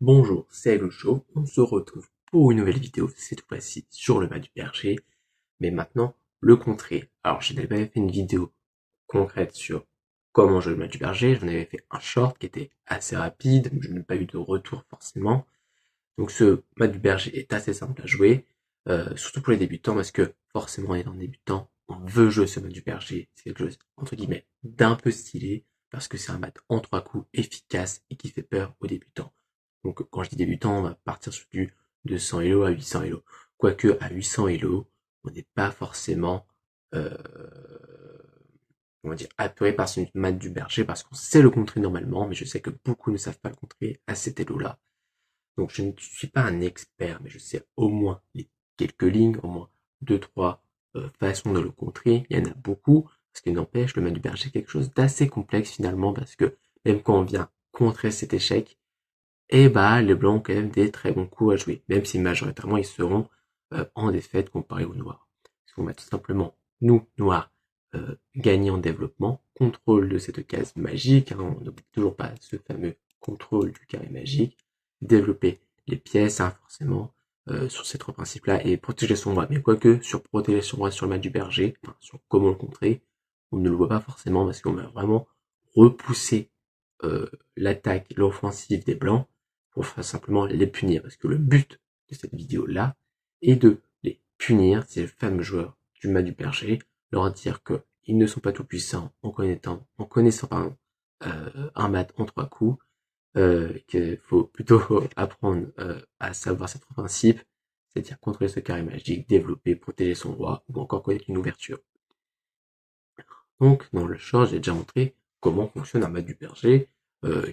Bonjour, c'est le show. On se retrouve pour une nouvelle vidéo, cette fois-ci sur le bas du berger, mais maintenant le contré. Alors, je n'avais pas fait une vidéo concrète sur comment jouer le bas du berger, j'en avais fait un short qui était assez rapide, je n'ai pas eu de retour forcément. Donc ce mat du berger est assez simple à jouer, surtout pour les débutants, parce que forcément étant débutant, on veut jouer ce mat du berger, c'est quelque chose entre guillemets d'un peu stylé, parce que c'est un mat en 3 coups efficace et qui fait peur aux débutants. Donc quand je dis débutant, on va partir sur du 200 Elo à 800 Elo. Quoique à 800 Elo, on n'est pas forcément euh, on va dire apeuré par ce mat du berger parce qu'on sait le contrer normalement, mais je sais que beaucoup ne savent pas le contrer à cet Elo-là. Donc je ne suis pas un expert, mais je sais au moins les quelques lignes, au moins deux, trois façons de le contrer. Il y en a beaucoup, parce qu'il n'empêche, le mat du berger est quelque chose d'assez complexe finalement, parce que même quand on vient contrer cet échec, et bah les blancs ont quand même des très bons coups à jouer, même si majoritairement ils seront en défaite comparé aux noirs. Parce qu'on va tout simplement, nous, noirs, gagner en développement, contrôle de cette case magique, hein, on n'oublie toujours pas ce fameux contrôle du carré magique, développer les pièces, hein, forcément, sur ces trois principes-là, et protéger son roi. Mais quoique, sur protéger son roi sur le mat du berger, enfin, sur comment le contrer, on ne le voit pas forcément parce qu'on va vraiment repousser l'attaque, l'offensive des blancs pour faire simplement les punir. Parce que le but de cette vidéo-là est de les punir, ces fameux joueurs du mat du berger, leur dire que ils ne sont pas tout puissants en connaissant pardon, un mat en 3 coups, qu'il faut plutôt apprendre à savoir ces trois principes, c'est-à-dire contrôler ce carré magique, développer, protéger son roi, ou encore connaître une ouverture. Donc, dans le short, j'ai déjà montré comment fonctionne un mat du berger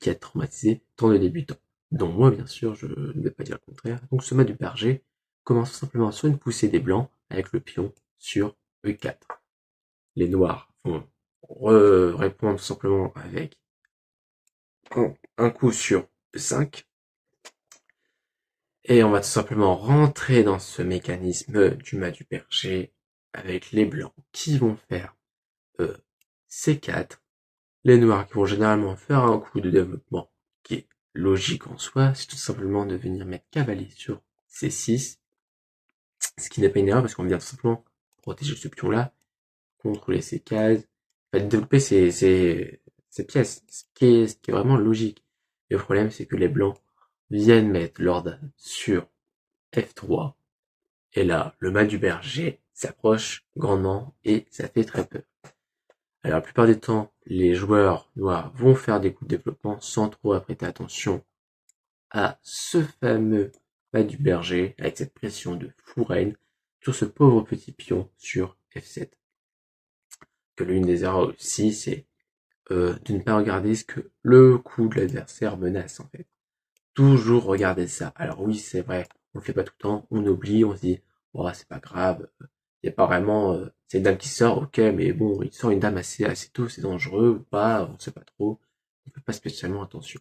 qui a traumatisé tant de débutants. Donc moi, bien sûr, je ne vais pas dire le contraire. Donc ce mat du berger commence simplement sur une poussée des blancs avec le pion sur E4. Les noirs vont répondre tout simplement avec un coup sur E5. Et on va tout simplement rentrer dans ce mécanisme du mat du berger avec les blancs qui vont faire C4. Les noirs qui vont généralement faire un coup de développement qui est logique en soi, c'est tout simplement de venir mettre cavalier sur C6, ce qui n'est pas une erreur parce qu'on vient tout simplement protéger ce pion-là, contrôler ses cases, développer ses pièces, ce qui est vraiment logique. Le problème, c'est que les blancs viennent mettre leur dame sur F3, et là, le mat du berger s'approche grandement et ça fait très peur. Alors la plupart du temps, les joueurs noirs vont faire des coups de développement sans trop prêter attention à ce fameux mat du berger avec cette pression de fou reine sur ce pauvre petit pion sur F7. Que l'une des erreurs aussi, c'est de ne pas regarder ce que le coup de l'adversaire menace en fait. Toujours regarder ça. Alors oui, c'est vrai, on le fait pas tout le temps, on oublie, on se dit, oh, c'est pas grave, il y a pas vraiment, c'est une dame qui sort, ok, mais bon, il sort une dame assez tôt, c'est dangereux ou pas, on sait pas trop, on fait pas spécialement attention.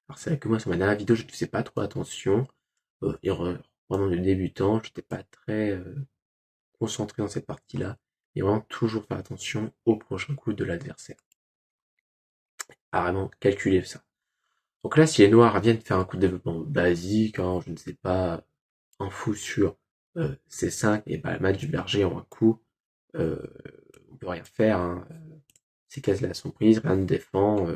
Alors c'est vrai que moi, sur ma dernière vidéo, je ne faisais pas trop attention, erreur vraiment de débutant, j'étais pas très concentré dans cette partie-là, et vraiment toujours faire attention au prochain coup de l'adversaire. À vraiment calculer ça. Donc là, si les noirs viennent faire un coup de développement basique, hein, je ne sais pas, un fou sur C5, et bah, le mat du berger en un coup, euh, on peut rien faire, hein. Ces cases-là sont prises, rien ne défend,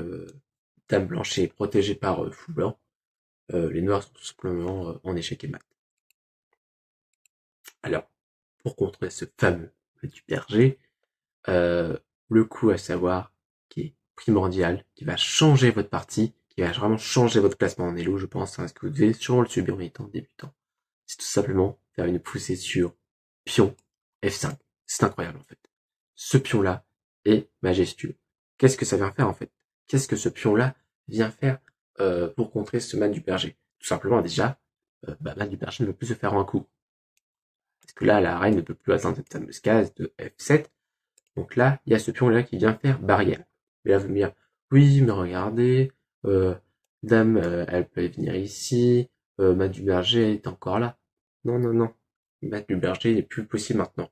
dame blanche est protégée par fou blanc, les noirs sont tout simplement en échec et mat. Alors, pour contrer ce fameux mat du berger, le coup à savoir, qui est primordial, qui va changer votre partie, qui va vraiment changer votre classement en elo, je pense, hein, ce que vous devez sûrement le subir en étant débutant. C'est tout simplement faire une poussée sur pion F5. C'est incroyable en fait. Ce pion-là est majestueux. Qu'est-ce que ça vient faire en fait? Qu'est-ce que ce pion-là vient faire pour contrer ce mat du berger? Tout simplement déjà, mat du berger ne peut plus se faire en un coup. Parce que là, la reine ne peut plus atteindre cette fameuse case de F7. Donc là, il y a ce pion-là qui vient faire barrière. Et là, vous me dire, oui, mais regardez, euh, dame, elle peut venir ici, mat du berger est encore là. Non, non, non. Mat du berger n'est plus possible maintenant.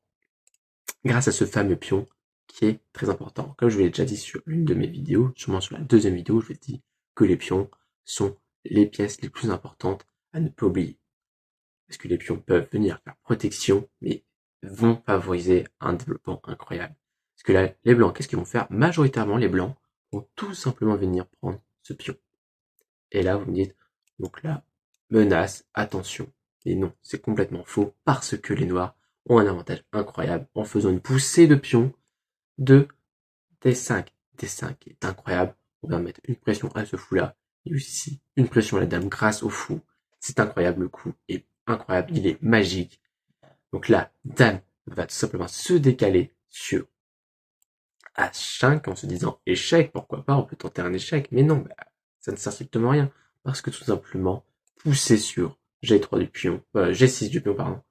Grâce à ce fameux pion qui est très important. Comme je vous l'ai déjà dit sur l'une de mes vidéos, sûrement sur la deuxième vidéo, je vous ai dit que les pions sont les pièces les plus importantes à ne pas oublier. Parce que les pions peuvent venir faire protection, mais vont favoriser un développement incroyable. Parce que là, les blancs, qu'est-ce qu'ils vont faire? Majoritairement, les blancs vont tout simplement venir prendre ce pion. Et là, vous me dites, donc là, menace, attention. Et non, c'est complètement faux, parce que les noirs ont un avantage incroyable en faisant une poussée de pions de D5. D5 est incroyable. On va mettre une pression à ce fou-là. Et aussi une pression à la dame grâce au fou. C'est incroyable, le coup est incroyable, il est magique. Donc là, dame va tout simplement se décaler sur H5 en se disant échec, pourquoi pas, on peut tenter un échec. Mais non, ça ne sert strictement à rien. Parce que tout simplement, pousser sur G3 du pion, G6 du pion, pardon,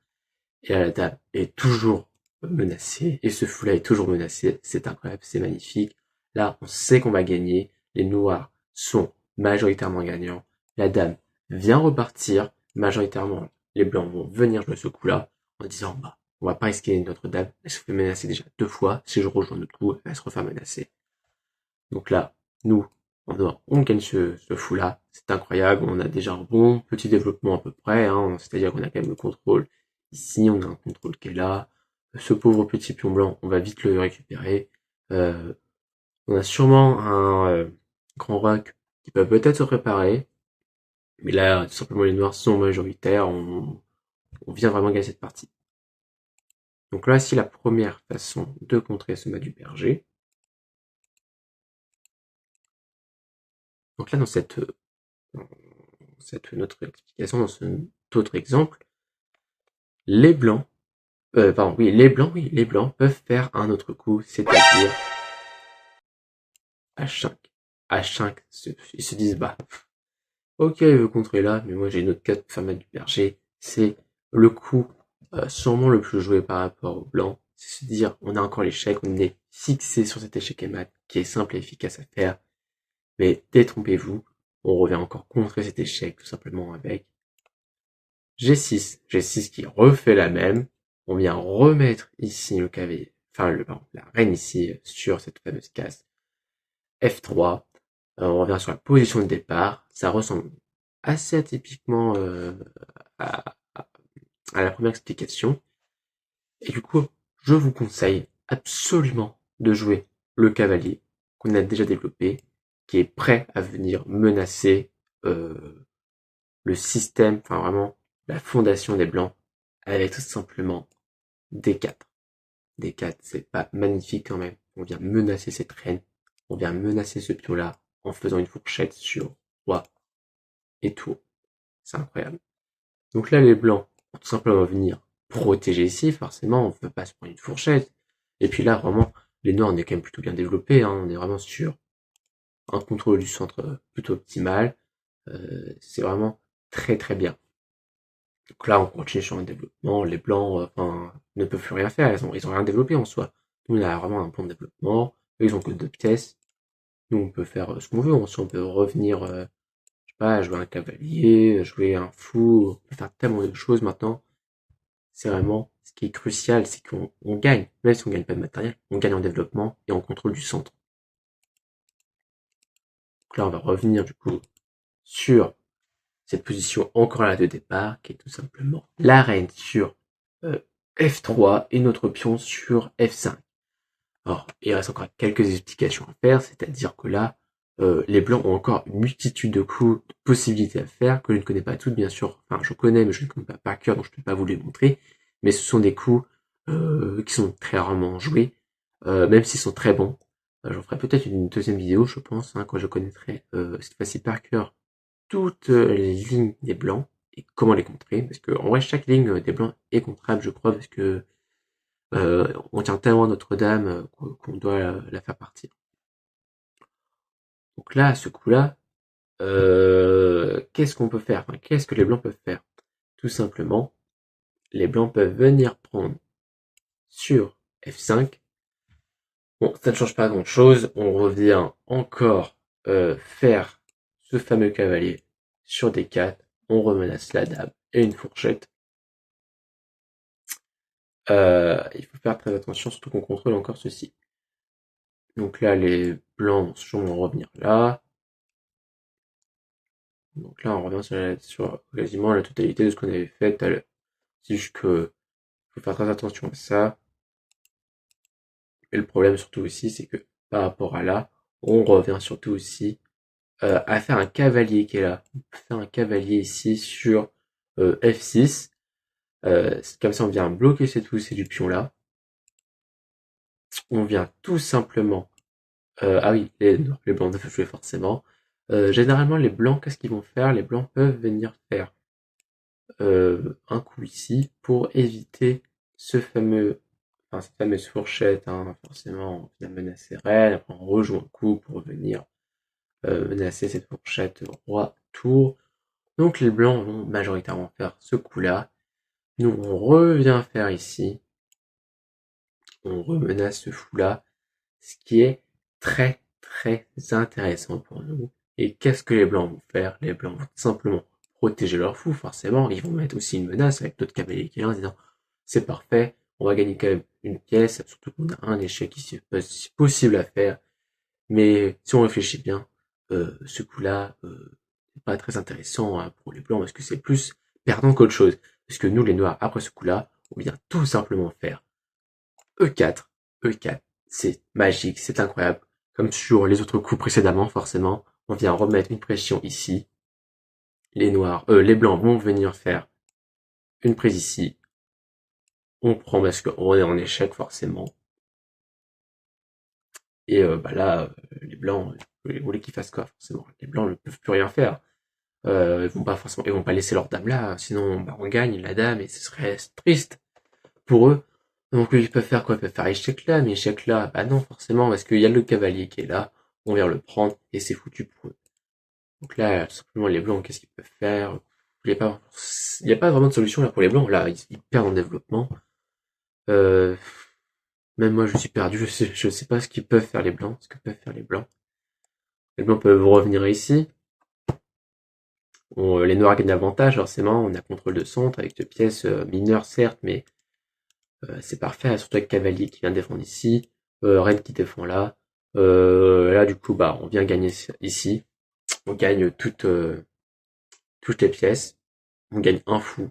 et la dame est toujours menacée, et ce fou-là est toujours menacé, c'est incroyable, c'est magnifique. Là, on sait qu'on va gagner, les noirs sont majoritairement gagnants, la dame vient repartir, majoritairement, les blancs vont venir jouer ce coup-là, en disant, on va pas risquer notre dame, elle se fait menacer déjà 2 fois, si je rejoins notre coup, elle va se refaire menacer. Donc là, nous, on gagne ce fou-là, c'est incroyable, on a déjà un bon petit développement à peu près, hein, c'est-à-dire qu'on a quand même le contrôle. Ici, on a un contrôle qui est là. Ce pauvre petit pion blanc, on va vite le récupérer. On a sûrement un grand rock qui peut peut-être se préparer. Mais là, tout simplement, les noirs sont majoritaires. On vient vraiment gagner cette partie. Donc là, c'est la première façon de contrer ce mat du berger. Donc là, dans cette notre explication, dans cet autre exemple, les blancs, les blancs peuvent faire un autre coup, c'est-à-dire H5. H5, ils se disent, ok, il veut contrer là, mais moi j'ai une autre carte pour faire mettre du berger. C'est le coup sûrement le plus joué par rapport au blanc. C'est se dire, on a encore l'échec, on est fixé sur cet échec et mat qui est simple et efficace à faire. Mais détrompez-vous, on revient encore contrer cet échec tout simplement avec G6. G6 qui refait la même. On vient remettre ici le cavalier, la reine ici sur cette fameuse case. F3. On revient sur la position de départ. Ça ressemble assez atypiquement à, à la première explication. Et du coup, je vous conseille absolument de jouer le cavalier qu'on a déjà développé, qui est prêt à venir menacer le système, enfin vraiment la fondation des blancs, avec tout simplement D4. D4, c'est pas magnifique quand même. On vient menacer cette reine, on vient menacer ce pion-là en faisant une fourchette sur roi et tour. C'est incroyable. Donc là, les blancs vont tout simplement venir protéger ici, forcément, on ne peut pas se prendre une fourchette. Et puis là, vraiment, les noirs, on est quand même plutôt bien développés, hein, on est vraiment sur un contrôle du centre plutôt optimal. C'est vraiment très très bien. Donc là, on continue sur un développement. Les blancs, ne peuvent plus rien faire. Ils ont rien développé en soi. Nous, on a vraiment un bon développement. Eux, ils ont que 2 pièces. Nous, on peut faire ce qu'on veut. Ensuite, on peut revenir, je sais pas, jouer un cavalier, jouer un fou. On peut faire tellement de choses maintenant. C'est vraiment ce qui est crucial, c'est qu'on gagne. Même si on gagne pas de matériel, on gagne en développement et en contrôle du centre. Donc là, on va revenir du coup sur cette position encore là de départ, qui est tout simplement la reine sur F3 et notre pion sur F5. Alors, il reste encore quelques explications à faire, c'est-à-dire que là, les blancs ont encore une multitude de coups, de possibilités à faire, que je ne connais pas toutes, bien sûr. Enfin, je connais, mais je ne connais pas par cœur, donc je ne peux pas vous les montrer. Mais ce sont des coups qui sont très rarement joués, même s'ils sont très bons. J'en ferai peut-être une deuxième vidéo, je pense, hein, quand je connaîtrai cette fois-ci par cœur toutes les lignes des blancs et comment les contrer. Parce que en vrai, chaque ligne des blancs est contrable, je crois, parce que on tient tellement à Notre-Dame qu'on doit la faire partir. Donc là, à ce coup-là, qu'est-ce qu'on peut faire? Enfin, qu'est-ce que les blancs peuvent faire? Tout simplement, les blancs peuvent venir prendre sur F5. Bon, ça ne change pas grand-chose. On revient encore faire ce fameux cavalier sur D4. On remenace la dame et une fourchette. Il faut faire très attention, surtout qu'on contrôle encore ceci. Donc là, les blancs vont sûrement revenir là. Donc là, on revient sur quasiment la totalité de ce qu'on avait fait tout à l'heure. C'est juste que faut faire très attention à ça. Et le problème surtout aussi, c'est que par rapport à là, on revient surtout aussi à faire un cavalier qui est là. On peut faire un cavalier ici sur F6. Comme ça, on vient bloquer ces du pion là. On vient tout simplement... ah oui, les blancs doivent jouer forcément. Généralement, les blancs, qu'est-ce qu'ils vont faire? Les blancs peuvent venir faire un coup ici pour éviter cette fameuse fourchette, hein, forcément, on vient menacer reine, après on rejoue un coup pour venir menacer cette fourchette roi tour. Donc les blancs vont majoritairement faire ce coup-là. Nous, on revient faire ici, on remenace ce fou-là, ce qui est très très intéressant pour nous. Et qu'est-ce que les blancs vont faire? Les blancs vont simplement protéger leur fou, forcément. Ils vont mettre aussi une menace avec d'autres cavaliers qui est là en disant c'est parfait, on va gagner quand même une pièce, surtout qu'on a un échec ici possible à faire. Mais si on réfléchit bien, ce coup-là, c'est pas très intéressant hein, pour les blancs parce que c'est plus perdant qu'autre chose. Parce que nous, les noirs, après ce coup-là, on vient tout simplement faire E4, E4. C'est magique, c'est incroyable. Comme sur les autres coups précédemment, forcément, on vient remettre une pression ici. Les blancs vont venir faire une prise ici. On prend parce qu'on est en échec forcément. Et les blancs, vous voulez qu'ils fassent quoi forcément? Les blancs ne peuvent plus rien faire. Ils vont pas laisser leur dame là, sinon on gagne la dame et ce serait triste pour eux. Donc ils peuvent faire quoi? Ils peuvent faire échec là, mais échec là, bah non forcément parce qu'il y a le cavalier qui est là, on vient le prendre et c'est foutu pour eux. Donc là, tout simplement les blancs, qu'est-ce qu'ils peuvent faire? Il y a pas vraiment de solution là pour les blancs. Là, ils perdent en développement. Euh, Même moi, je suis perdu. Je sais pas ce qu'ils peuvent faire les blancs. Ce que peuvent faire les blancs. Les blancs peuvent revenir ici. Les noirs gagnent l'avantage, forcément. On a contrôle de centre avec deux pièces mineures, certes, mais c'est parfait. Surtout avec cavalier qui vient défendre ici. Reine qui défend là. Là, du coup, bah, on vient gagner ici. On gagne toutes les pièces. On gagne un fou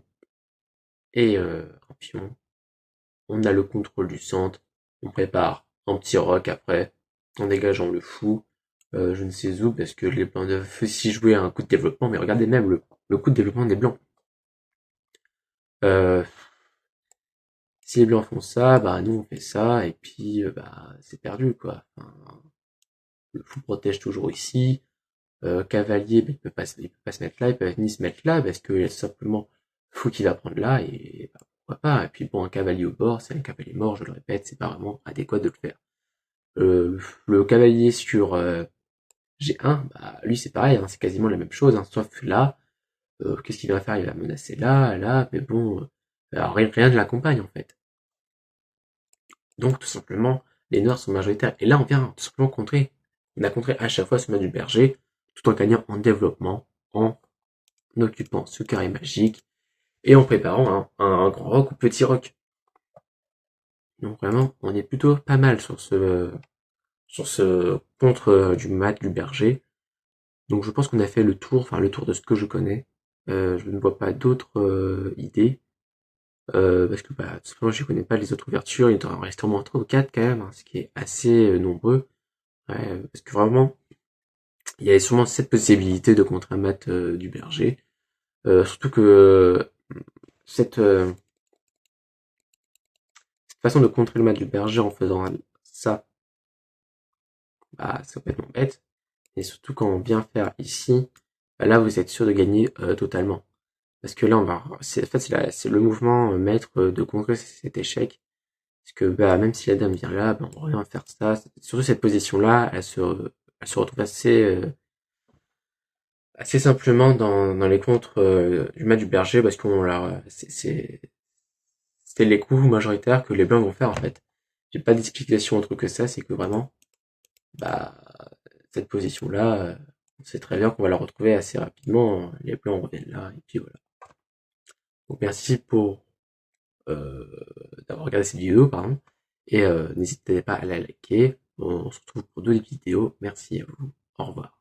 et un pion. On a le contrôle du centre. On prépare un petit roc après, en dégageant le fou. Je ne sais où, parce que les blancs doivent aussi jouer un coup de développement, mais regardez même le coup de développement des blancs. Euh, Si les blancs font ça, bah nous on fait ça, et puis c'est perdu quoi. Enfin, le fou protège toujours ici. Cavalier, bah, il peut pas se mettre là, il peut ni se mettre là, parce qu'il y a simplement le fou qui va prendre là, et bah, pourquoi pas. Et puis bon, un cavalier au bord, c'est un cavalier mort, je le répète, c'est pas vraiment adéquat de le faire. Le cavalier sur G1, bah lui c'est pareil, hein, c'est quasiment la même chose, hein, sauf que là, qu'est-ce qu'il va faire? Il va menacer là, là, mais bon, alors, rien ne l'accompagne en fait. Donc tout simplement, les noirs sont majoritaires. Et là, on vient tout simplement contrer. On a contré à chaque fois ce du berger, tout en gagnant en développement, en occupant ce carré magique, et en préparant un grand roc ou petit roc. Donc vraiment, on est plutôt pas mal sur ce contre du mat du berger. Donc je pense qu'on a fait le tour de ce que je connais. Je ne vois pas d'autres idées. Parce que tout simplement je ne connais pas les autres ouvertures, il doit en rester au moins 3 ou 4 quand même, hein, ce qui est assez nombreux. Ouais, parce que vraiment, il y avait sûrement cette possibilité de contre un mat du berger. Surtout que cette, euh, cette façon de contrer le mat du berger en faisant ça, bah c'est complètement bête. Et surtout quand on vient faire ici, bah là vous êtes sûr de gagner totalement. Parce que là, en fait, c'est le mouvement maître de contrer cet échec. Parce que bah, même si la dame vient là, bah, on revient faire ça. Surtout cette position-là, elle se retrouve assez simplement dans les contres du mat du berger parce qu'on c'est les coups majoritaires que les blancs vont faire en fait. J'ai pas d'explication autre que ça, c'est que vraiment, bah, cette position-là, on sait très bien qu'on va la retrouver assez rapidement. Les blancs reviennent là, et puis voilà. Donc merci pour euh, d'avoir regardé cette vidéo, pardon. Et n'hésitez pas à la liker. On se retrouve pour d'autres vidéos. Merci à vous. Au revoir.